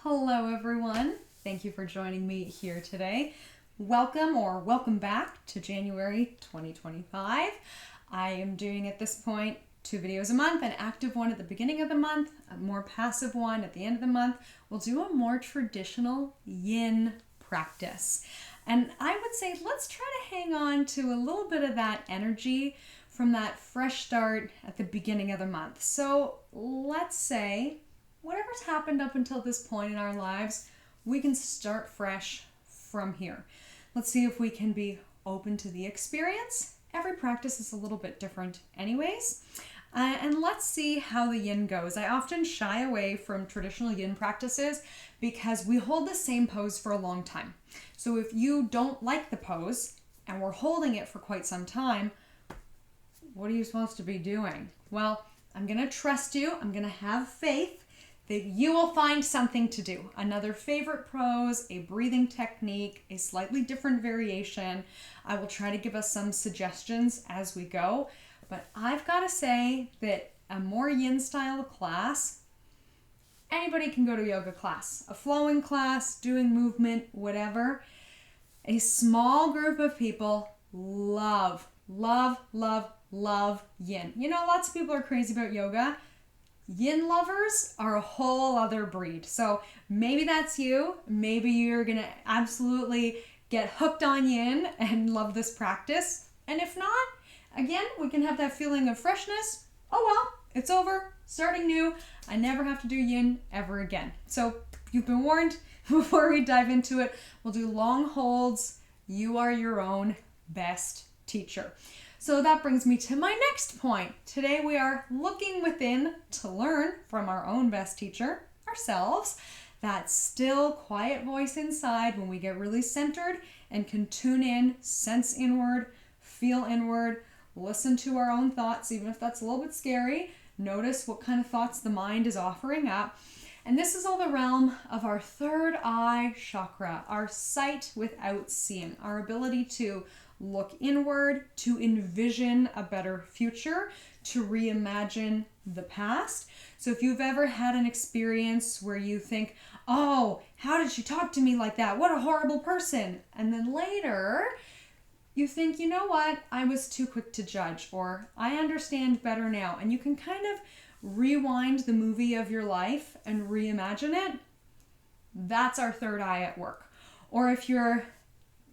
Hello everyone. Thank you for joining me here today. Welcome back to January 2025. I am doing at this point 2 videos a month, an active one at the beginning of the month, a more passive one at the end of the month. We'll do a more traditional yin practice. And I would say let's try to hang on to a little bit of that energy from that fresh start at the beginning of the month. So let's say whatever's happened up until this point in our lives, we can start fresh from here. Let's see if we can be open to the experience. Every practice is a little bit different anyways. And let's see how the yin goes. I often shy away from traditional yin practices because we hold the same pose for a long time. So if you don't like the pose and we're holding it for quite some time, what are you supposed to be doing? Well, I'm going to trust you. I'm going to have faith that you will find something to do. Another favorite pose, a breathing technique, a slightly different variation. I will try to give us some suggestions as we go. But I've got to say that a more yin style class, anybody can go to a yoga class, a flowing class, doing movement, whatever. A small group of people love yin. You know, lots of people are crazy about yoga. Yin lovers are a whole other breed. So maybe that's you. Maybe you're going to absolutely get hooked on yin and love this practice. And if not, again, we can have that feeling of freshness. Oh well, it's over, starting new. I never have to do yin ever again. So you've been warned. Before we dive into it, we'll do long holds. You are your own best teacher. So that brings me to my next point. Today we are looking within to learn from our own best teacher, ourselves, that still quiet voice inside when we get really centered and can tune in, sense inward, feel inward, listen to our own thoughts, even if that's a little bit scary. Notice what kind of thoughts the mind is offering up. And this is all the realm of our third eye chakra, our sight without seeing, our ability to look inward, to envision a better future, to reimagine the past. So if you've ever had an experience where you think, oh, how did she talk to me like that? What a horrible person. And then later you think, you know what? I was too quick to judge, or I understand better now. And you can kind of rewind the movie of your life and reimagine it. That's our third eye at work. Or if you're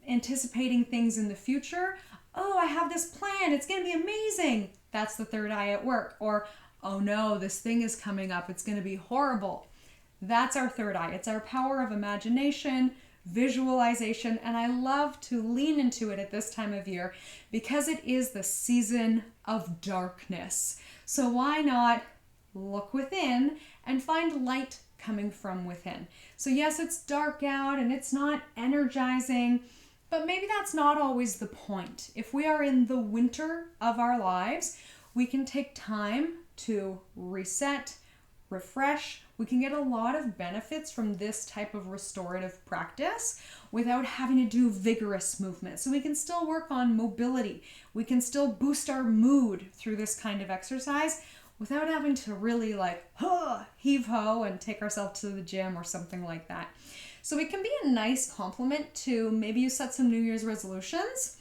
anticipating things in the future, oh, I have this plan, it's going to be amazing. That's the third eye at work. Or, oh no, this thing is coming up, it's going to be horrible. That's our third eye. It's our power of imagination, visualization, and I love to lean into it at this time of year because it is the season of darkness. So why not look within and find light coming from within? So yes, it's dark out and it's not energizing, but maybe that's not always the point. If we are in the winter of our lives, we can take time to reset, refresh. We can get a lot of benefits from this type of restorative practice without having to do vigorous movement. So we can still work on mobility. We can still boost our mood through this kind of exercise without having to really heave ho and take ourselves to the gym or something like that. So it can be a nice complement to maybe you set some New Year's resolutions.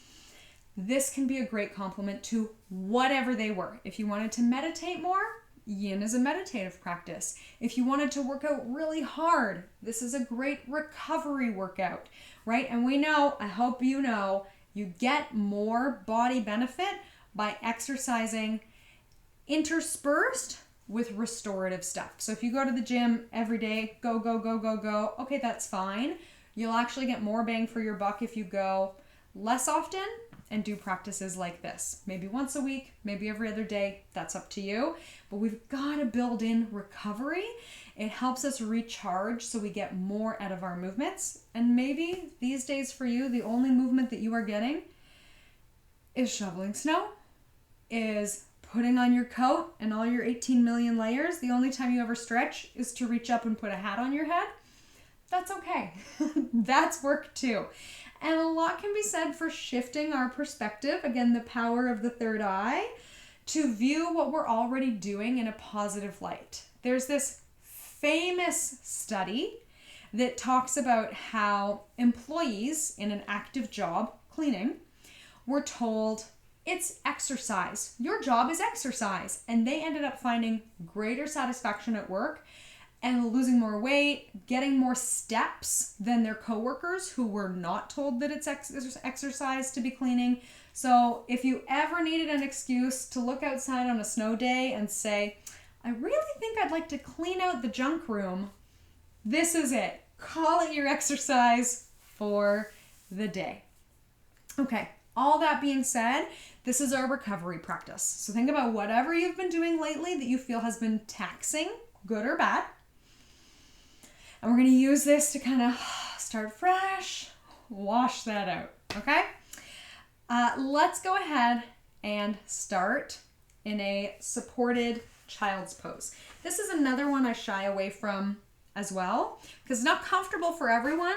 This can be a great complement to whatever they were. If you wanted to meditate more, yin is a meditative practice. If you wanted to work out really hard, this is a great recovery workout, right? And we know, I hope you know, you get more body benefit by exercising interspersed with restorative stuff. So if you go to the gym every day, go, okay, that's fine. You'll actually get more bang for your buck if you go less often and do practices like this. Maybe once a week, maybe every other day, that's up to you. But we've got to build in recovery. It helps us recharge so we get more out of our movements. And maybe these days for you, the only movement that you are getting is shoveling snow, is putting on your coat and all your 18 million layers. The only time you ever stretch is to reach up and put a hat on your head. That's okay. That's work too. And a lot can be said for shifting our perspective, again, the power of the third eye, to view what we're already doing in a positive light. There's this famous study that talks about how employees in an active job, cleaning, were told it's exercise. Your job is exercise. And they ended up finding greater satisfaction at work and losing more weight, getting more steps than their coworkers who were not told that it's exercise to be cleaning. So if you ever needed an excuse to look outside on a snow day and say, I really think I'd like to clean out the junk room, this is it. Call it your exercise for the day. Okay, all that being said, this is our recovery practice. So think about whatever you've been doing lately that you feel has been taxing, good or bad. And we're going to use this to kind of start fresh, wash that out, okay? Let's go ahead and start in a supported child's pose. This is another one I shy away from as well because it's not comfortable for everyone,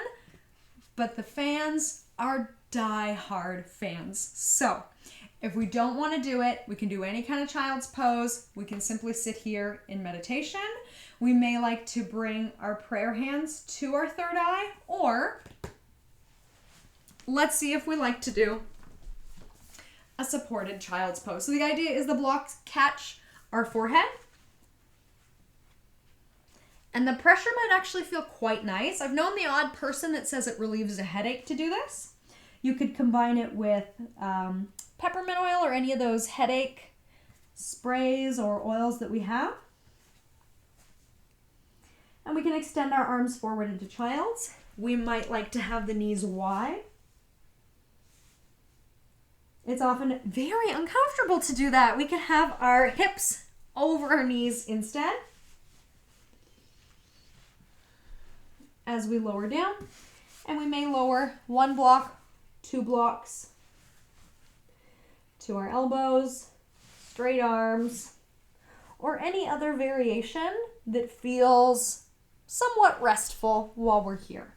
but the fans are die-hard fans. So if we don't want to do it, we can do any kind of child's pose. We can simply sit here in meditation. We may like to bring our prayer hands to our third eye, or let's see if we like to do a supported child's pose. So the idea is the blocks catch our forehead, and the pressure might actually feel quite nice. I've known the odd person that says it relieves a headache to do this. You could combine it with peppermint oil or any of those headache sprays or oils that we have. And we can extend our arms forward into child's. We might like to have the knees wide. It's often very uncomfortable to do that. We can have our hips over our knees instead as we lower down. And we may lower 1 block, 2 blocks to our elbows, straight arms, or any other variation that feels somewhat restful while we're here.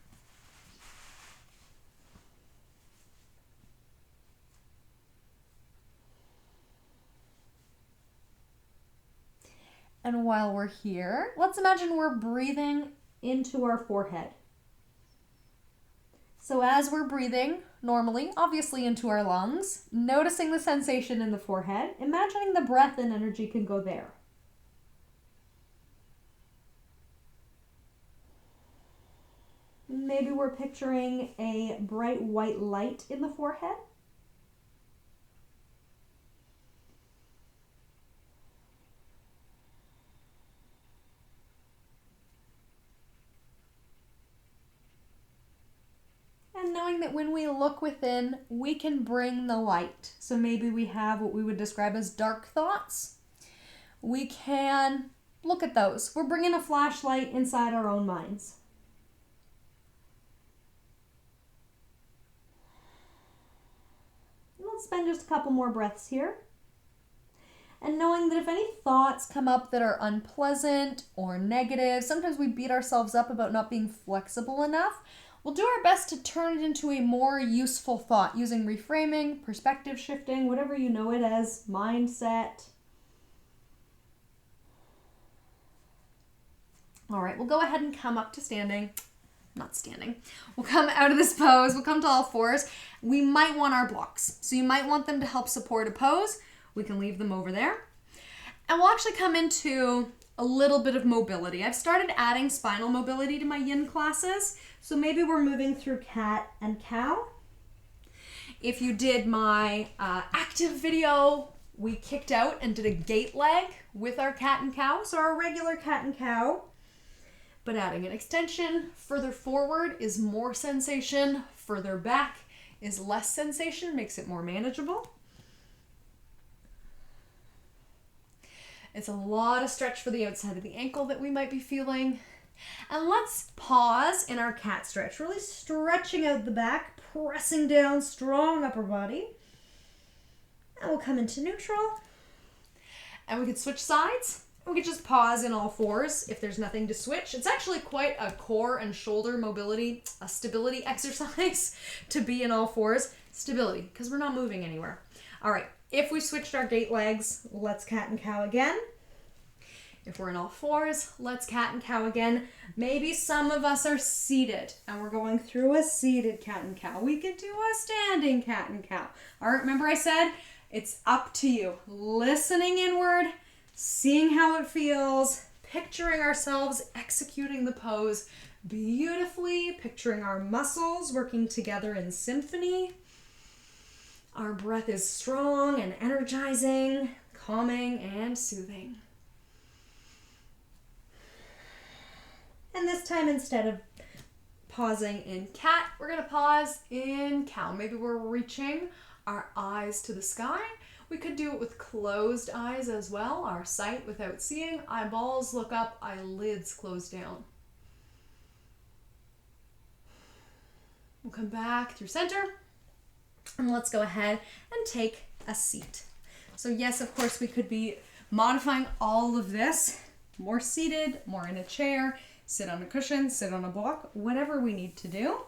And while we're here, let's imagine we're breathing into our forehead. So as we're breathing normally, obviously into our lungs, noticing the sensation in the forehead, imagining the breath and energy can go there. Maybe we're picturing a bright white light in the forehead. And knowing that when we look within, we can bring the light. So maybe we have what we would describe as dark thoughts. We can look at those. We're bringing a flashlight inside our own minds. Let's spend just a couple more breaths here. And knowing that if any thoughts come up that are unpleasant or negative, sometimes we beat ourselves up about not being flexible enough. We'll do our best to turn it into a more useful thought using reframing, perspective shifting, whatever you know it as, mindset. All right, we'll go ahead and come up to standing. Not standing. We'll come out of this pose. We'll come to all fours. We might want our blocks. So you might want them to help support a pose. We can leave them over there. And we'll actually come into a little bit of mobility. I've started adding spinal mobility to my yin classes. So maybe we're moving through cat and cow. If you did my active video, we kicked out and did a gate leg with our cat and cow. So our regular cat and cow. But adding an extension further forward is more sensation. Further back is less sensation, makes it more manageable. It's a lot of stretch for the outside of the ankle that we might be feeling. And let's pause in our cat stretch, really stretching out the back, pressing down, strong upper body. And we'll come into neutral. And we can switch sides. We could just pause in all fours if there's nothing to switch. It's actually quite a core and shoulder mobility, a stability exercise to be in all fours. Stability, because we're not moving anywhere. All right, if we switched our gate legs, let's cat and cow again. If we're in all fours, let's cat and cow again. Maybe some of us are seated and we're going through a seated cat and cow. We could do a standing cat and cow. All right, remember I said it's up to you. Listening inward, seeing how it feels, picturing ourselves executing the pose beautifully, picturing our muscles working together in symphony. Our breath is strong and energizing, calming and soothing. And this time, instead of pausing in cat, we're going to pause in cow. Maybe we're reaching our eyes to the sky. We could do it with closed eyes as well. Our sight without seeing. Eyeballs look up, eyelids close down. We'll come back through center. And let's go ahead and take a seat. So yes, of course, we could be modifying all of this. More seated, more in a chair. Sit on a cushion, sit on a block, whatever we need to do.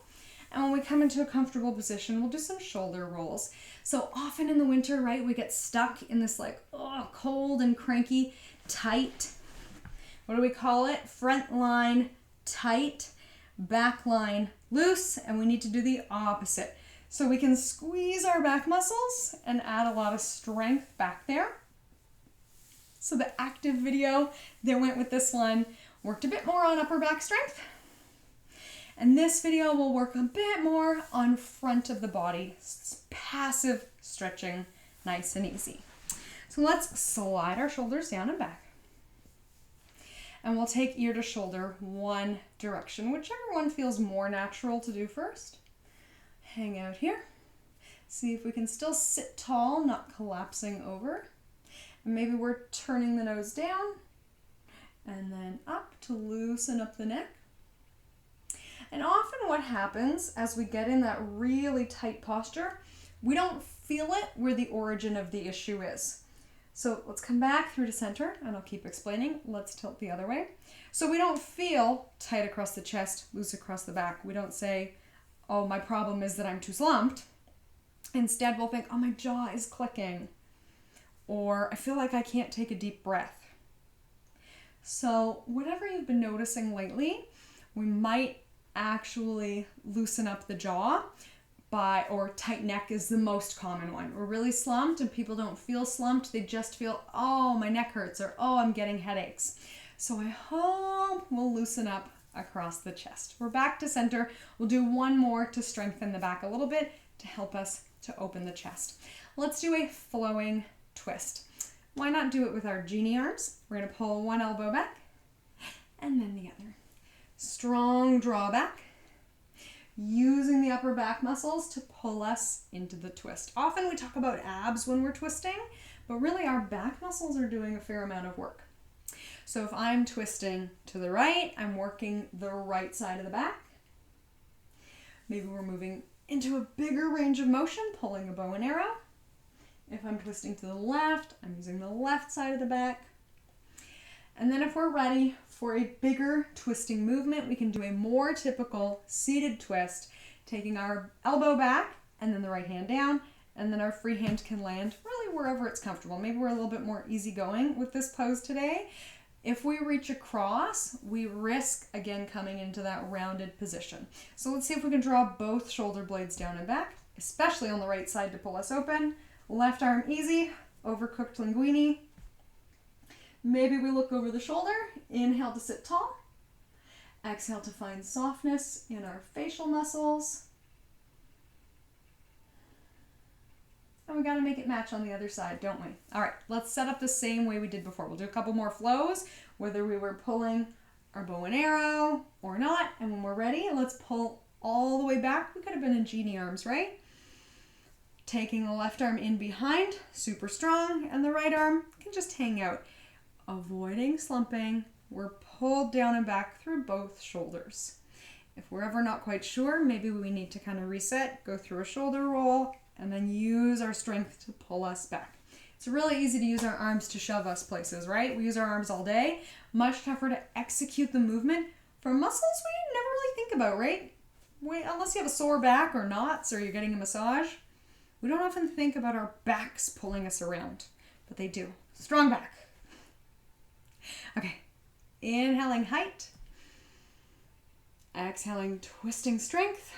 And when we come into a comfortable position, we'll do some shoulder rolls. So often in the winter, right, we get stuck in this like, cold and cranky, tight, what do we call it? Front line tight, back line loose, and we need to do the opposite. So we can squeeze our back muscles and add a lot of strength back there. So the active video that went with this one worked a bit more on upper back strength. And this video will work a bit more on front of the body. It's passive stretching, nice and easy. So let's slide our shoulders down and back. And we'll take ear to shoulder one direction, whichever one feels more natural to do first. Hang out here. See if we can still sit tall, not collapsing over. And maybe we're turning the nose down and then up to loosen up the neck. And often what happens as we get in that really tight posture, we don't feel it where the origin of the issue is. So let's come back through to center, and I'll keep explaining. Let's tilt the other way. So we don't feel tight across the chest, loose across the back. We don't say, oh, my problem is that I'm too slumped. Instead, we'll think, oh, my jaw is clicking. Or I feel like I can't take a deep breath. So whatever you've been noticing lately, we might actually loosen up the jaw or tight neck is the most common one. We're really slumped and people don't feel slumped. They just feel, oh, my neck hurts, or oh, I'm getting headaches. So I hope we'll loosen up across the chest. We're back to center. We'll do one more to strengthen the back a little bit to help us to open the chest. Let's do a flowing twist. Why not do it with our genie arms? We're going to pull one elbow back and then the other. Strong draw back, using the upper back muscles to pull us into the twist. Often we talk about abs when we're twisting, but really our back muscles are doing a fair amount of work. So if I'm twisting to the right, I'm working the right side of the back. Maybe we're moving into a bigger range of motion, pulling a bow and arrow. If I'm twisting to the left, I'm using the left side of the back. And then if we're ready for a bigger twisting movement, we can do a more typical seated twist, taking our elbow back and then the right hand down, and then our free hand can land really wherever it's comfortable. Maybe we're a little bit more easygoing with this pose today. If we reach across, we risk again coming into that rounded position. So let's see if we can draw both shoulder blades down and back, especially on the right side to pull us open. Left arm easy, overcooked linguine. Maybe we look over the shoulder, inhale to sit tall. Exhale to find softness in our facial muscles. And we gotta make it match on the other side, don't we? All right, let's set up the same way we did before. We'll do a couple more flows, whether we were pulling our bow and arrow or not. And when we're ready, let's pull all the way back. We could have been in genie arms, right? Taking the left arm in behind, super strong, and the right arm can just hang out. Avoiding slumping, we're pulled down and back through both shoulders. If we're ever not quite sure, maybe we need to kind of reset, go through a shoulder roll, and then use our strength to pull us back. It's really easy to use our arms to shove us places, right? We use our arms all day. Much tougher to execute the movement for muscles we never really think about, right? Unless you have a sore back or knots or you're getting a massage, we don't often think about our backs pulling us around, but they do. Strong back. Okay, inhaling height. Exhaling, twisting strength.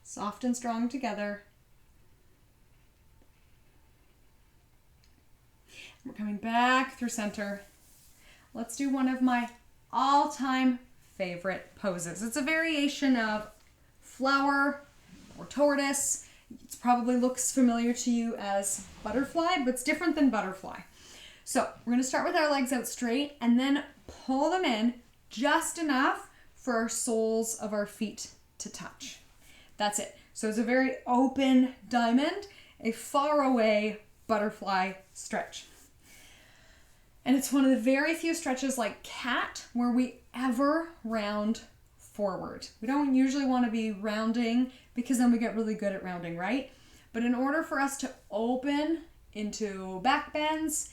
Soft and strong together. We're coming back through center. Let's do one of my all-time favorite poses. It's a variation of flower or tortoise. It probably looks familiar to you as butterfly, but it's different than butterfly. So we're going to start with our legs out straight and then pull them in just enough for our soles of our feet to touch. That's it. So it's a very open diamond, a far away butterfly stretch. And it's one of the very few stretches like cat where we ever round forward. We don't usually want to be rounding because then we get really good at rounding, right? But in order for us to open into back bends,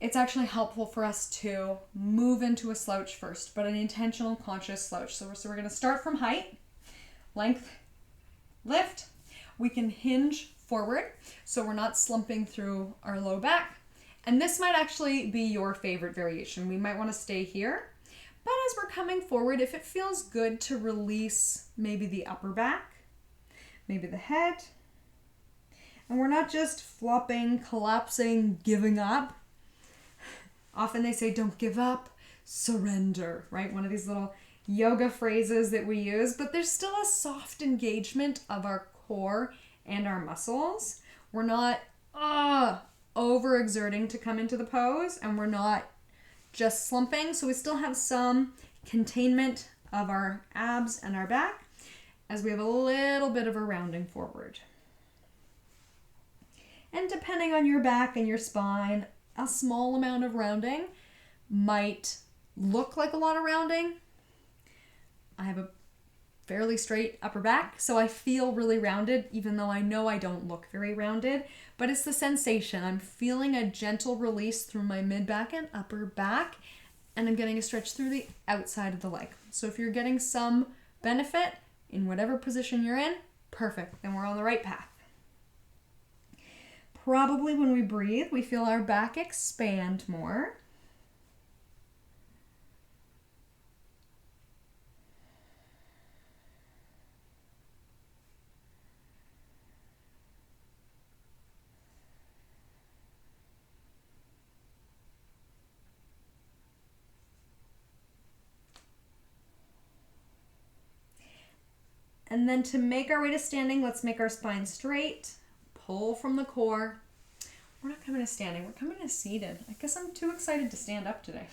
it's actually helpful for us to move into a slouch first, but an intentional, conscious slouch. So we're going to start from height, length, lift. We can hinge forward so we're not slumping through our low back. And this might actually be your favorite variation. We might want to stay here. But as we're coming forward, if it feels good to release maybe the upper back, maybe the head, and we're not just flopping, collapsing, giving up. Often they say, don't give up, surrender, right? One of these little yoga phrases that we use, but there's still a soft engagement of our core and our muscles. We're not overexerting to come into the pose, and we're not just slumping, so we still have some containment of our abs and our back as we have a little bit of a rounding forward. And depending on your back and your spine, a small amount of rounding might look like a lot of rounding. I have a fairly straight upper back, so I feel really rounded, even though I know I don't look very rounded. But it's the sensation. I'm feeling a gentle release through my mid-back and upper back, and I'm getting a stretch through the outside of the leg. So if you're getting some benefit in whatever position you're in, perfect. Then we're on the right path. Probably when we breathe, we feel our back expand more. And then to make our way to standing, let's make our spine straight. Pull from the core. We're not coming to standing, we're coming to seated. I guess I'm too excited to stand up today.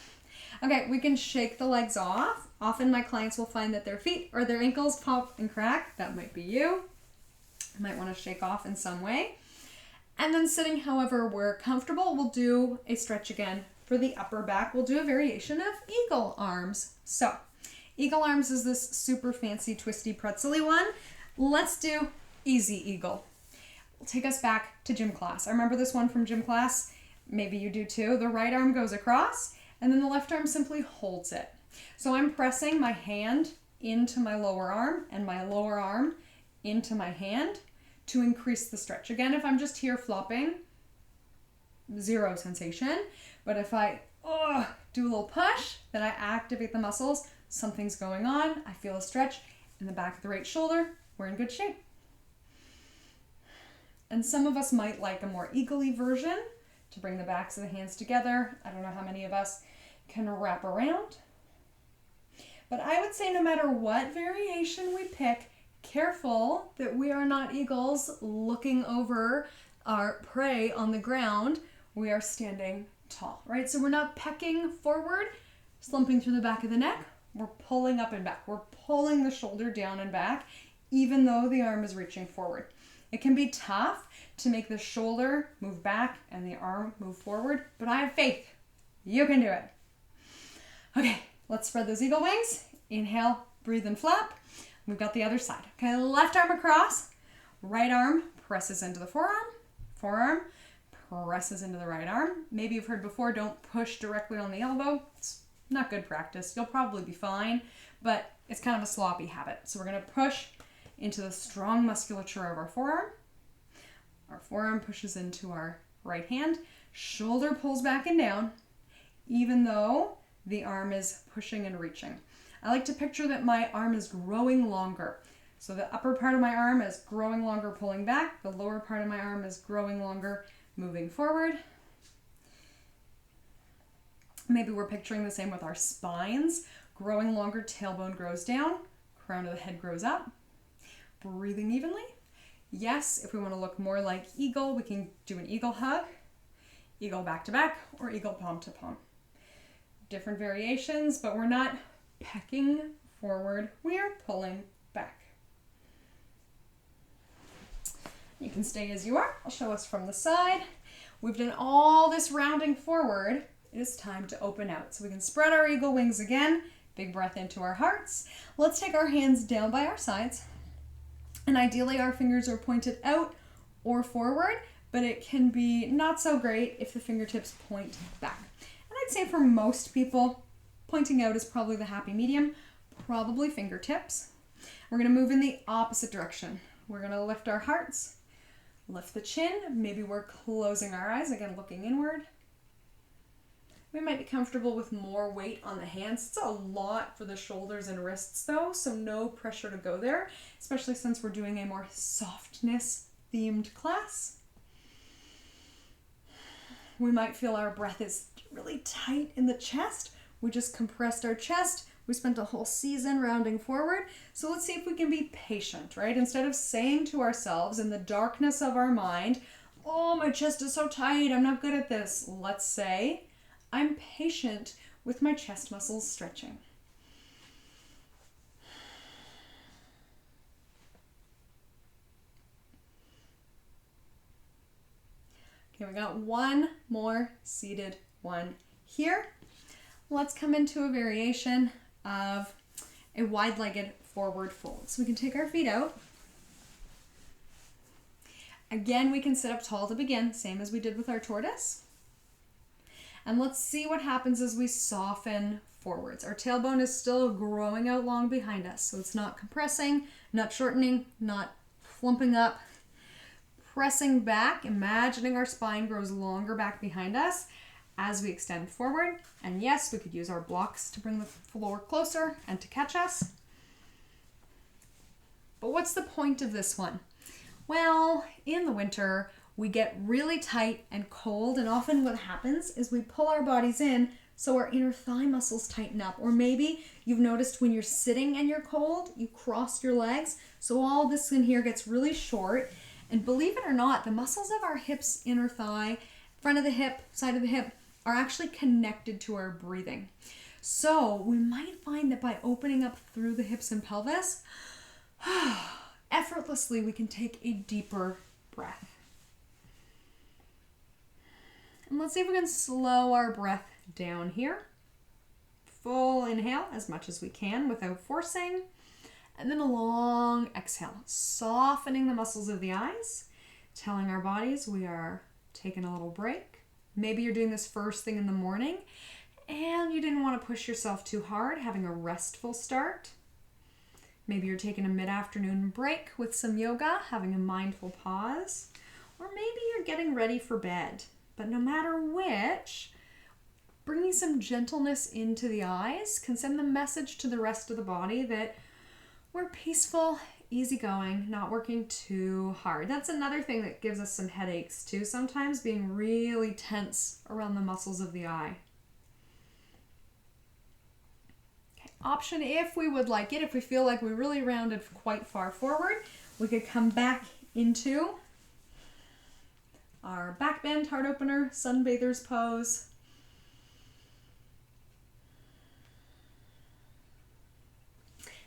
Okay, we can shake the legs off. Often my clients will find that their feet or their ankles pop and crack. That might be you. You might want to shake off in some way. And then sitting however we're comfortable, we'll do a stretch again. For the upper back, we'll do a variation of eagle arms. So, eagle arms is this super fancy, twisty, pretzel-y one. Let's do easy eagle. Will take us back to gym class. I remember this one from gym class. Maybe you do too. The right arm goes across and then the left arm simply holds it. So I'm pressing my hand into my lower arm and my lower arm into my hand to increase the stretch. Again, if I'm just here flopping, zero sensation. But if I do a little push, then I activate the muscles. Something's going on. I feel a stretch in the back of the right shoulder. We're in good shape. And some of us might like a more eagle-y version to bring the backs of the hands together. I don't know how many of us can wrap around. But I would say no matter what variation we pick, careful that we are not eagles looking over our prey on the ground. We are standing tall, right? So we're not pecking forward, slumping through the back of the neck. We're pulling up and back. We're pulling the shoulder down and back, even though the arm is reaching forward. It can be tough to make the shoulder move back and the arm move forward, but I have faith. You can do it. Okay, let's spread those eagle wings. Inhale, breathe and flap. We've got the other side. Okay, left arm across, right arm presses into the forearm presses into the right arm. Maybe you've heard before, don't push directly on the elbow. It's not good practice. You'll probably be fine, but it's kind of a sloppy habit. So we're going to push into the strong musculature of our forearm. Our forearm pushes into our right hand. Shoulder pulls back and down. even though the arm is pushing and reaching. I like to picture that my arm is growing longer. So the upper part of my arm is growing longer, pulling back. The lower part of my arm is growing longer, moving forward. Maybe we're picturing the same with our spines. Growing longer, tailbone grows down, crown of the head grows up. Breathing evenly. Yes, if we want to look more like eagle, we can do an eagle hug, eagle back to back, or eagle palm to palm. Different variations, but we're not pecking forward, we are pulling back. You can stay as you are. I'll show us from the side. We've done all this rounding forward. It is time to open out. So we can spread our eagle wings again. Big breath into our hearts. Let's take our hands down by our sides. And ideally our fingers are pointed out or forward, but it can be not so great if the fingertips point back. And I'd say for most people, pointing out is probably the happy medium, probably fingertips. We're going to move in the opposite direction. We're going to lift our hearts, lift the chin. Maybe we're closing our eyes, again looking inward. We might be comfortable with more weight on the hands. It's a lot for the shoulders and wrists though, so no pressure to go there, especially since we're doing a more softness themed class. We might feel our breath is really tight in the chest. We just compressed our chest. We spent a whole season rounding forward. So let's see if we can be patient, right? Instead of saying to ourselves in the darkness of our mind, oh, my chest is so tight, I'm not good at this. Let's say, I'm patient with my chest muscles stretching. Okay, we got one more seated one here. Let's come into a variation of a wide-legged forward fold. So we can take our feet out. Again, we can sit up tall to begin, same as we did with our tortoise. And let's see what happens as we soften forwards. Our tailbone is still growing out long behind us, so it's not compressing, not shortening, not plumping up. Pressing back, imagining our spine grows longer back behind us as we extend forward. And yes, we could use our blocks to bring the floor closer and to catch us. But what's the point of this one? Well, in the winter, we get really tight and cold, and often what happens is we pull our bodies in so our inner thigh muscles tighten up. Or maybe you've noticed when you're sitting and you're cold, you cross your legs, so all this in here gets really short. And believe it or not, the muscles of our hips, inner thigh, front of the hip, side of the hip, are actually connected to our breathing. So we might find that by opening up through the hips and pelvis, effortlessly we can take a deeper breath. And let's see if we can slow our breath down here. Full inhale as much as we can without forcing. And then a long exhale, softening the muscles of the eyes, telling our bodies we are taking a little break. Maybe you're doing this first thing in the morning and you didn't want to push yourself too hard, having a restful start. Maybe you're taking a mid-afternoon break with some yoga, having a mindful pause. Or maybe you're getting ready for bed. But no matter which, bringing some gentleness into the eyes can send the message to the rest of the body that we're peaceful, easygoing, not working too hard. That's another thing that gives us some headaches too, sometimes being really tense around the muscles of the eye. Okay. Option if we would like it, if we feel like we really rounded quite far forward, we could come back into our back bend, heart opener, sunbather's pose.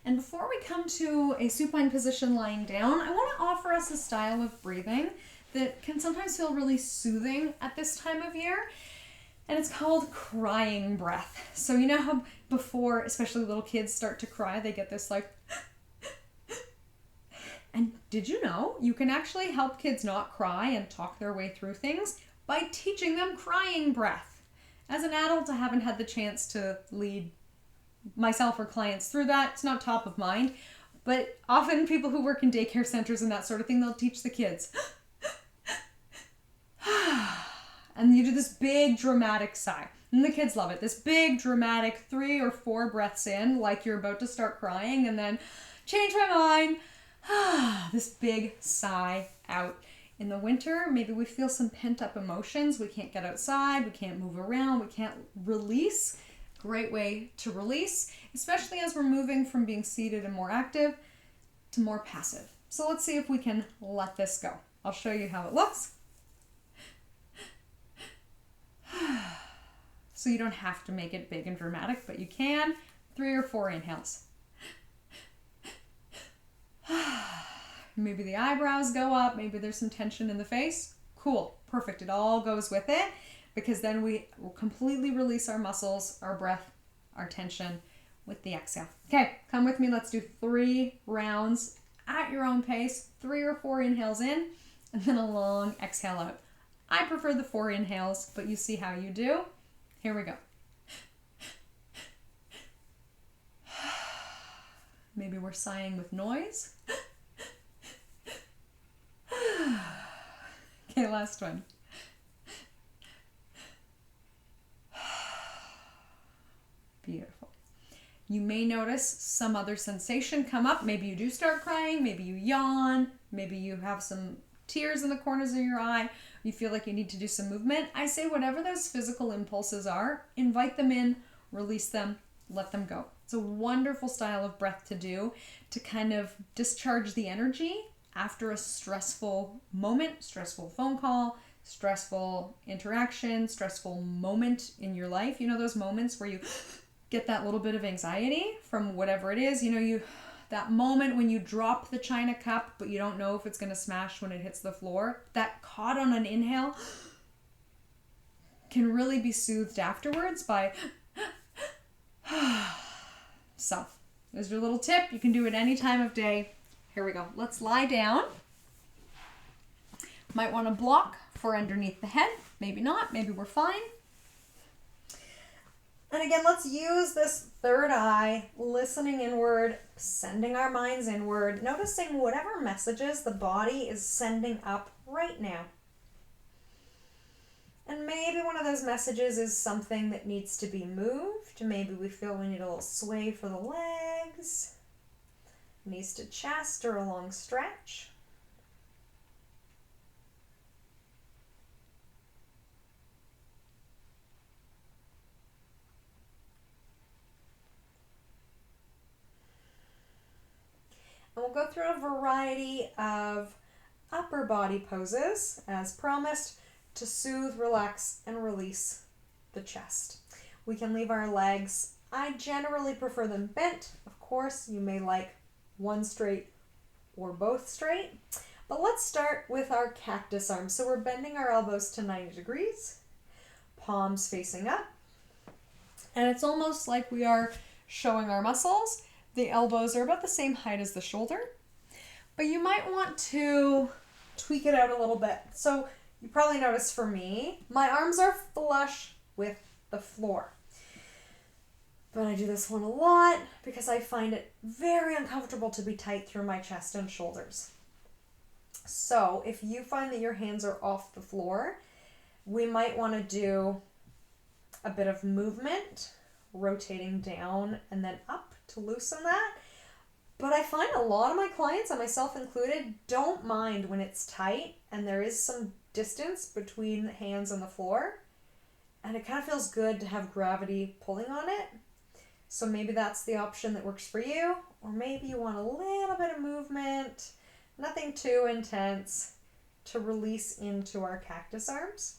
And before we come to a supine position lying down, I want to offer us a style of breathing that can sometimes feel really soothing at this time of year. And it's called crying breath. So you know how before, especially little kids start to cry, they get this like, and did you know you can actually help kids not cry and talk their way through things by teaching them crying breath? As an adult, I haven't had the chance to lead myself or clients through that. It's not top of mind, but often people who work in daycare centers and that sort of thing, they'll teach the kids. And you do this big dramatic sigh. And the kids love it. This big, dramatic 3 or 4 breaths in, like you're about to start crying, and then change my mind. This big sigh out. In the winter, maybe we feel some pent-up emotions. We can't get outside, we can't move around, we can't release. Great way to release, especially as we're moving from being seated and more active to more passive. So let's see if we can let this go. I'll show you how it looks. So you don't have to make it big and dramatic, but you can. 3 or 4 inhales. Maybe the eyebrows go up, maybe there's some tension in the face. Cool, perfect, it all goes with it, because then we will completely release our muscles, our breath, our tension with the exhale. Okay, come with me, let's do 3 rounds at your own pace, 3 or 4 inhales in, and then a long exhale out. I prefer the 4 inhales, but you see how you do. Here we go. Maybe we're sighing with noise. Okay, last one. Beautiful. You may notice some other sensation come up. Maybe you do start crying, maybe you yawn, maybe you have some tears in the corners of your eye, you feel like you need to do some movement. I say whatever those physical impulses are, invite them in, release them, let them go. It's a wonderful style of breath to do to kind of discharge the energy after a stressful moment, stressful phone call, stressful interaction, stressful moment in your life. You know those moments where you get that little bit of anxiety from whatever it is. You know, that moment when you drop the china cup, but you don't know if it's going to smash when it hits the floor. That caught on an inhale can really be soothed afterwards by... So, there's your little tip. You can do it any time of day. Here we go. Let's lie down. Might want to block for underneath the head. Maybe not. Maybe we're fine. And again, let's use this third eye, listening inward, sending our minds inward, noticing whatever messages the body is sending up right now. And maybe one of those messages is something that needs to be moved. Maybe we feel we need a little sway for the legs, knees to chest or a long stretch. And we'll go through a variety of upper body poses, as promised, to soothe, relax, and release the chest. We can leave our legs, I generally prefer them bent. Of course, you may like one straight or both straight. But let's start with our cactus arms. So we're bending our elbows to 90 degrees, palms facing up. And it's almost like we are showing our muscles. The elbows are about the same height as the shoulder, but you might want to tweak it out a little bit. So you probably noticed for me, my arms are flush with the floor. But I do this one a lot because I find it very uncomfortable to be tight through my chest and shoulders. So if you find that your hands are off the floor, we might want to do a bit of movement, rotating down and then up to loosen that. But I find a lot of my clients, and myself included, don't mind when it's tight and there is some distance between the hands and the floor. And it kind of feels good to have gravity pulling on it. So maybe that's the option that works for you. Or maybe you want a little bit of movement, nothing too intense, to release into our cactus arms.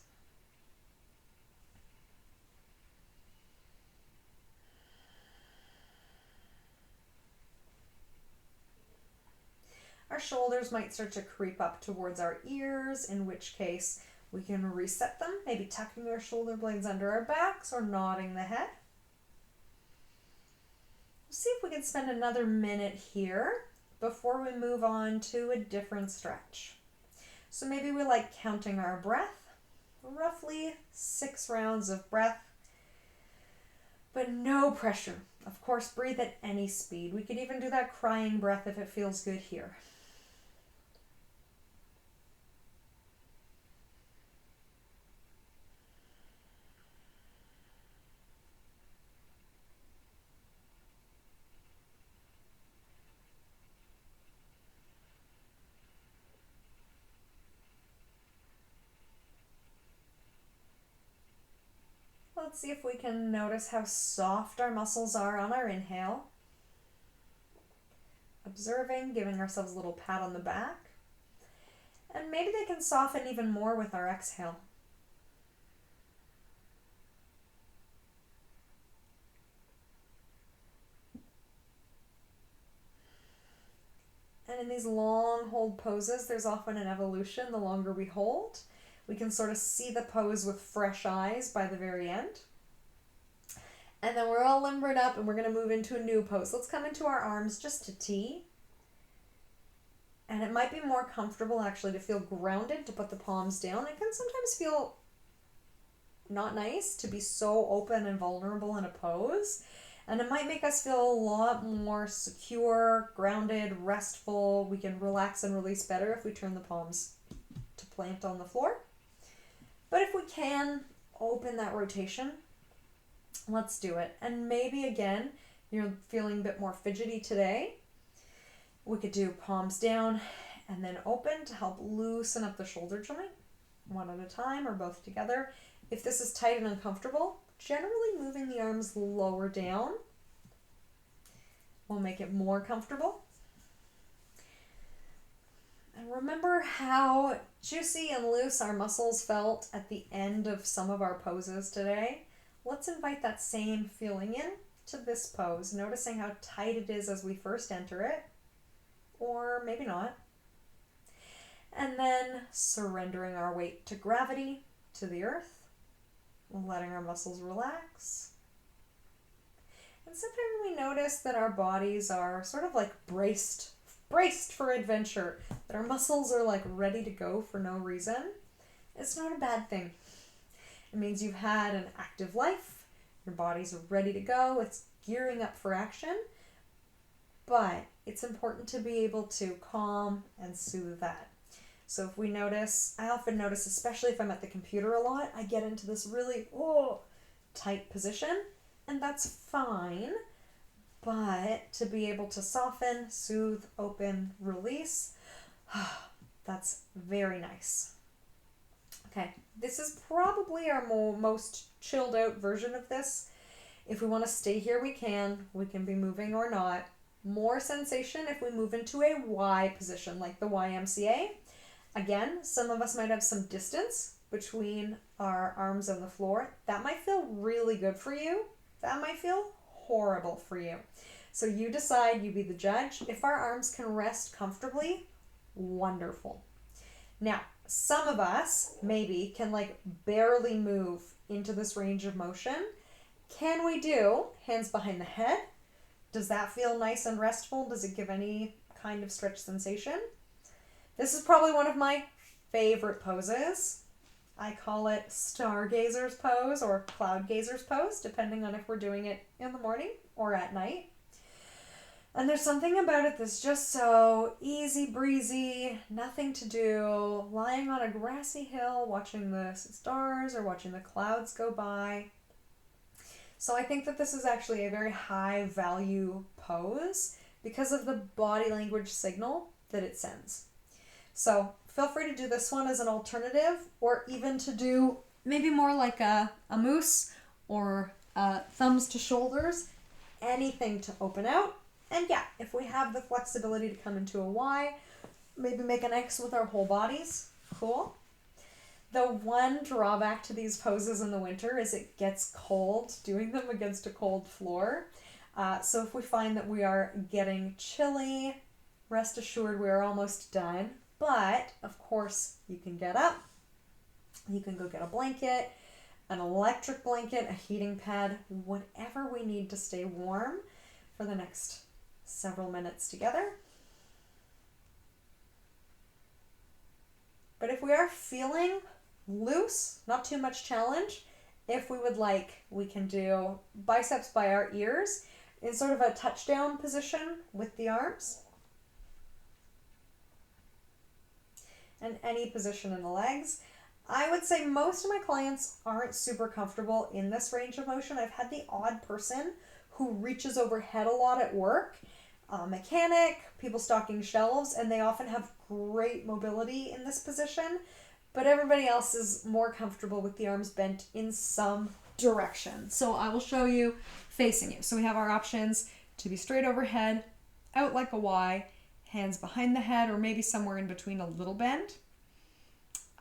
Our shoulders might start to creep up towards our ears, in which case we can reset them, maybe tucking our shoulder blades under our backs or nodding the head. See if we can spend another minute here before we move on to a different stretch. So maybe we like counting our breath, roughly 6 rounds of breath, but no pressure. Of course, breathe at any speed. We could even do that crying breath if it feels good here. let's see if we can notice how soft our muscles are on our inhale. Observing, giving ourselves a little pat on the back. And maybe they can soften even more with our exhale. And in these long hold poses, there's often an evolution the longer we hold. We can sort of see the pose with fresh eyes by the very end. And then we're all limbered up and we're going to move into a new pose. Let's come into our arms just to T. And it might be more comfortable actually to feel grounded, to put the palms down. It can sometimes feel not nice to be so open and vulnerable in a pose. And it might make us feel a lot more secure, grounded, restful. We can relax and release better if we turn the palms to plant on the floor. But if we can open that rotation, let's do it. And maybe again, you're feeling a bit more fidgety today. We could do palms down and then open to help loosen up the shoulder joint, one at a time or both together. If this is tight and uncomfortable, generally moving the arms lower down will make it more comfortable. And remember how juicy and loose our muscles felt at the end of some of our poses today. Let's invite that same feeling in to this pose, noticing how tight it is as we first enter it, or maybe not. And then surrendering our weight to gravity, to the earth, letting our muscles relax. And sometimes we notice that our bodies are sort of like braced for adventure, that our muscles are like ready to go for no reason. It's not a bad thing. It means you've had an active life, your body's ready to go, it's gearing up for action, but it's important to be able to calm and soothe that. So if we notice, I often notice, especially if I'm at the computer a lot, I get into this really tight position, and that's fine. But to be able to soften, soothe, open, release, that's very nice. Okay, this is probably our most chilled out version of this. If we want to stay here, we can be moving or not. More sensation if we move into a Y position, like the YMCA. Again, some of us might have some distance between our arms and the floor. That might feel really good for you. That might feel horrible for you. So you decide, you be the judge. If our arms can rest comfortably, wonderful. Now, some of us maybe can like barely move into this range of motion. Can we do hands behind the head? Does that feel nice and restful? Does it give any kind of stretch sensation? This is probably one of my favorite poses. I call it stargazer's pose or cloud gazer's pose, depending on if we're doing it in the morning or at night. And there's something about it that's just so easy breezy, nothing to do, lying on a grassy hill, watching the stars or watching the clouds go by. So I think that this is actually a very high value pose because of the body language signal that it sends. So feel free to do this one as an alternative, or even to do maybe more like a moose or thumbs to shoulders, anything to open out. And yeah, if we have the flexibility to come into a Y, maybe make an X with our whole bodies, cool. The one drawback to these poses in the winter is it gets cold doing them against a cold floor. So if we find that we are getting chilly, rest assured we are almost done. But, of course, you can get up, you can go get a blanket, an electric blanket, a heating pad, whatever we need to stay warm for the next several minutes together. But if we are feeling loose, not too much challenge, if we would like, we can do biceps by our ears in sort of a touchdown position with the arms. And any position in the legs. I would say most of my clients aren't super comfortable in this range of motion. I've had the odd person who reaches overhead a lot at work, mechanic, people stocking shelves, and they often have great mobility in this position, but everybody else is more comfortable with the arms bent in some direction. So I will show you facing you. So we have our options to be straight overhead, out like a Y, hands behind the head or maybe somewhere in between a little bend.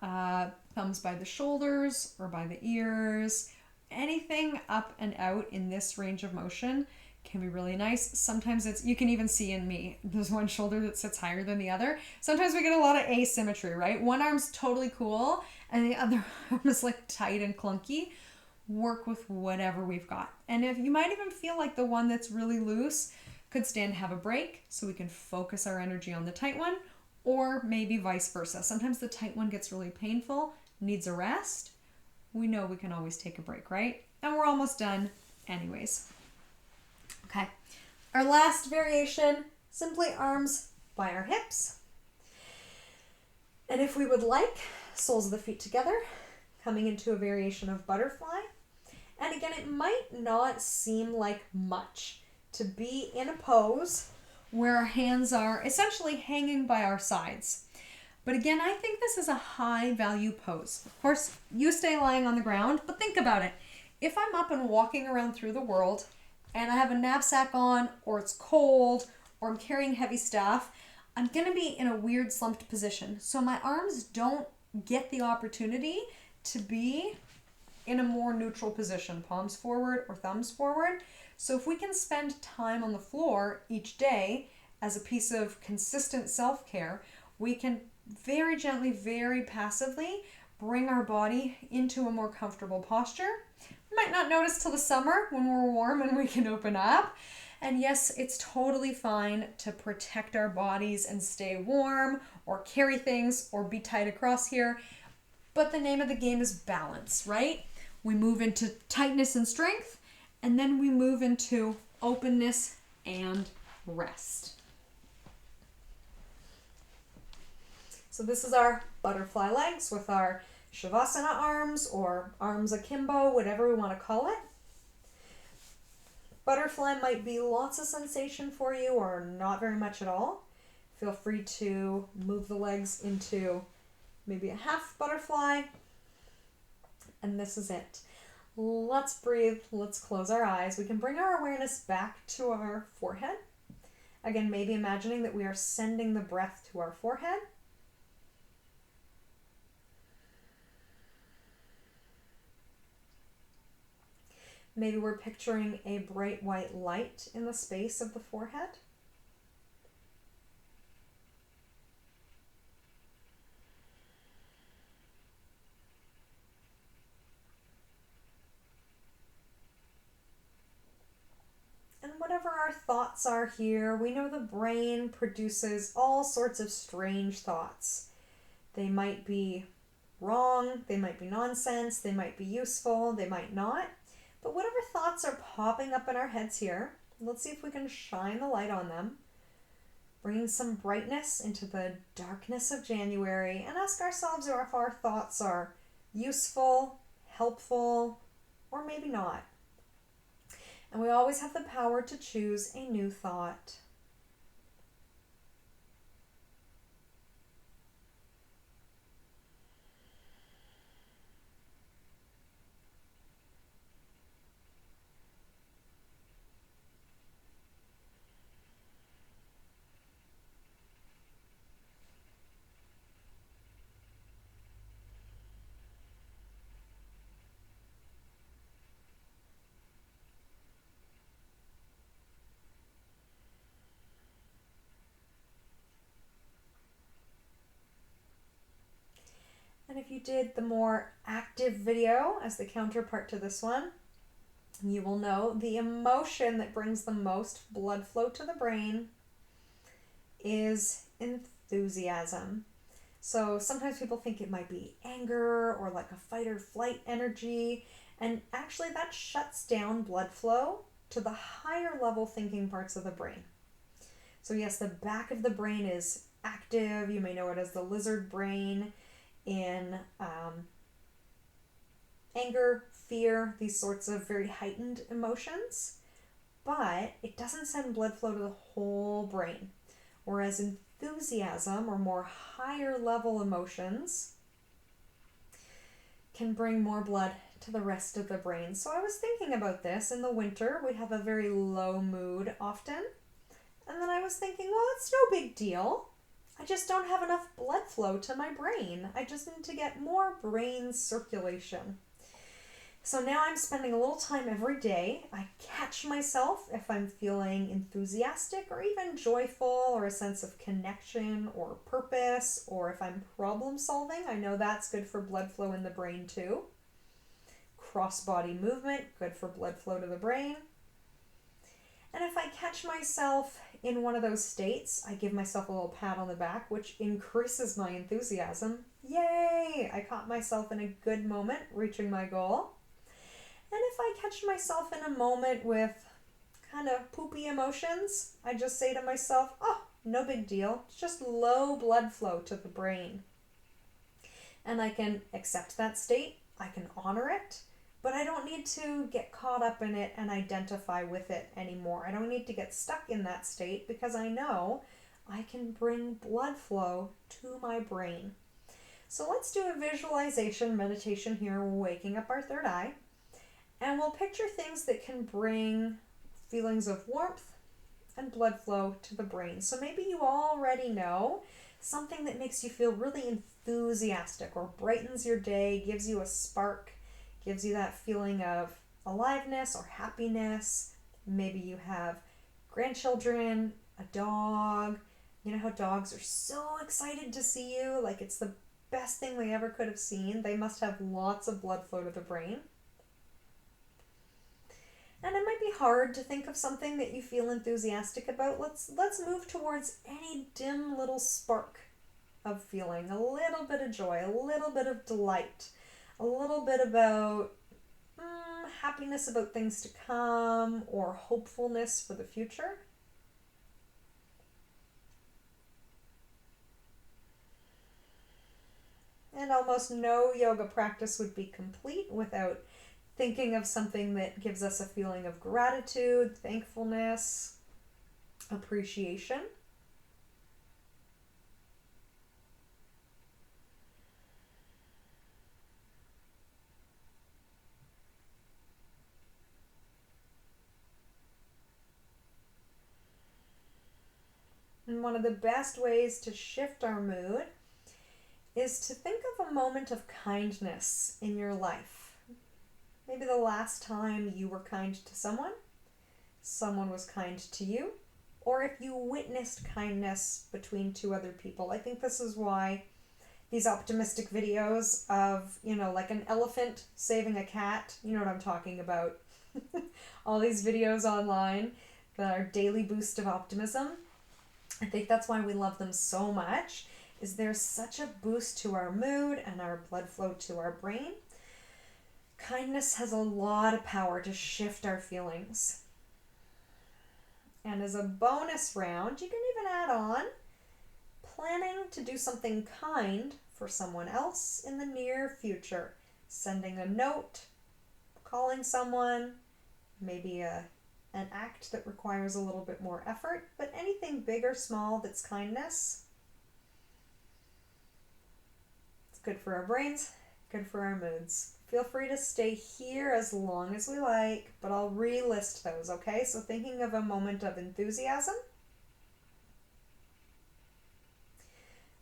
Thumbs by the shoulders or by the ears. Anything up and out in this range of motion can be really nice. Sometimes you can even see in me, there's one shoulder that sits higher than the other. Sometimes we get a lot of asymmetry, right? One arm's totally cool and the other arm is like tight and clunky. Work with whatever we've got. And if you might even feel like the one that's really loose could stand to have a break so we can focus our energy on the tight one, or maybe vice versa. Sometimes the tight one gets really painful, needs a rest. We know we can always take a break, right? And we're almost done anyways. Okay, our last variation, simply arms by our hips. And if we would like, soles of the feet together, coming into a variation of butterfly. And again, it might not seem like much to be in a pose where our hands are essentially hanging by our sides. But again, I think this is a high value pose. Of course, you stay lying on the ground, but think about it. If I'm up and walking around through the world and I have a knapsack on, or it's cold, or I'm carrying heavy stuff, I'm gonna be in a weird slumped position. So my arms don't get the opportunity to be in a more neutral position, palms forward or thumbs forward. So if we can spend time on the floor each day as a piece of consistent self-care, we can very gently, very passively bring our body into a more comfortable posture. We might not notice till the summer when we're warm and we can open up. And yes, it's totally fine to protect our bodies and stay warm or carry things or be tight across here. But the name of the game is balance, right? We move into tightness and strength, and then we move into openness and rest. So this is our butterfly legs with our Shavasana arms or arms akimbo, whatever we want to call it. Butterfly might be lots of sensation for you or not very much at all. Feel free to move the legs into maybe a half butterfly. And this is it. Let's breathe. Let's close our eyes. We can bring our awareness back to our forehead. Again, maybe imagining that we are sending the breath to our forehead. Maybe we're picturing a bright white light in the space of the forehead. And whatever our thoughts are here, we know the brain produces all sorts of strange thoughts. They might be wrong, they might be nonsense, they might be useful, they might not. But whatever thoughts are popping up in our heads here, let's see if we can shine the light on them, bringing some brightness into the darkness of January, and ask ourselves if our thoughts are useful, helpful, or maybe not. And we always have the power to choose a new thought. And if you did the more active video as the counterpart to this one, you will know the emotion that brings the most blood flow to the brain is enthusiasm. So sometimes people think it might be anger or like a fight or flight energy, and actually that shuts down blood flow to the higher level thinking parts of the brain. So yes, the back of the brain is active. You may know it as the lizard brain in anger, fear, these sorts of very heightened emotions, but it doesn't send blood flow to the whole brain. Whereas enthusiasm or more higher level emotions can bring more blood to the rest of the brain. So I was thinking about this. In the winter, we have a very low mood often. And then I was thinking, well, it's no big deal. I just don't have enough blood flow to my brain. I just need to get more brain circulation. So now I'm spending a little time every day. I catch myself if I'm feeling enthusiastic or even joyful, or a sense of connection or purpose, or if I'm problem solving. I know that's good for blood flow in the brain too. Cross-body movement, good for blood flow to the brain. And if I catch myself in one of those states, I give myself a little pat on the back, which increases my enthusiasm. Yay! I caught myself in a good moment, reaching my goal. And if I catch myself in a moment with kind of poopy emotions, I just say to myself, oh, no big deal. It's just low blood flow to the brain. And I can accept that state. I can honor it. But I don't need to get caught up in it and identify with it anymore. I don't need to get stuck in that state, because I know I can bring blood flow to my brain. So let's do a visualization meditation here. We're waking up our third eye. And we'll picture things that can bring feelings of warmth and blood flow to the brain. So maybe you already know something that makes you feel really enthusiastic or brightens your day, gives you a spark, gives you that feeling of aliveness or happiness. Maybe you have grandchildren, a dog. You know how dogs are so excited to see you, like it's the best thing they ever could have seen. They must have lots of blood flow to the brain. And it might be hard to think of something that you feel enthusiastic about. Let's move towards any dim little spark of feeling, a little bit of joy, a little bit of delight, a little bit about happiness about things to come, or hopefulness for the future. And almost no yoga practice would be complete without thinking of something that gives us a feeling of gratitude, thankfulness, appreciation. And one of the best ways to shift our mood is to think of a moment of kindness in your life. Maybe the last time you were kind to someone, someone was kind to you, or if you witnessed kindness between two other people. I think this is why these optimistic videos of, like an elephant saving a cat, you know what I'm talking about. All these videos online that are daily boost of optimism. I think that's why we love them so much, is there's such a boost to our mood and our blood flow to our brain. Kindness has a lot of power to shift our feelings. And as a bonus round, you can even add on planning to do something kind for someone else in the near future. Sending a note, calling someone, maybe an act that requires a little bit more effort, but anything big or small that's kindness. It's good for our brains, good for our moods. Feel free to stay here as long as we like, but I'll relist those, okay? So thinking of a moment of enthusiasm,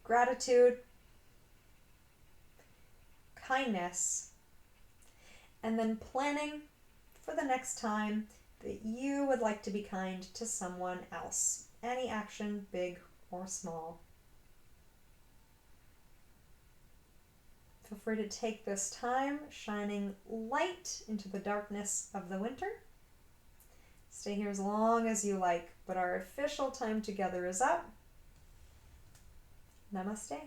gratitude, kindness, and then planning for the next time that you would like to be kind to someone else. Any action, big or small. Feel free to take this time shining light into the darkness of the winter. Stay here as long as you like, but our official time together is up. Namaste.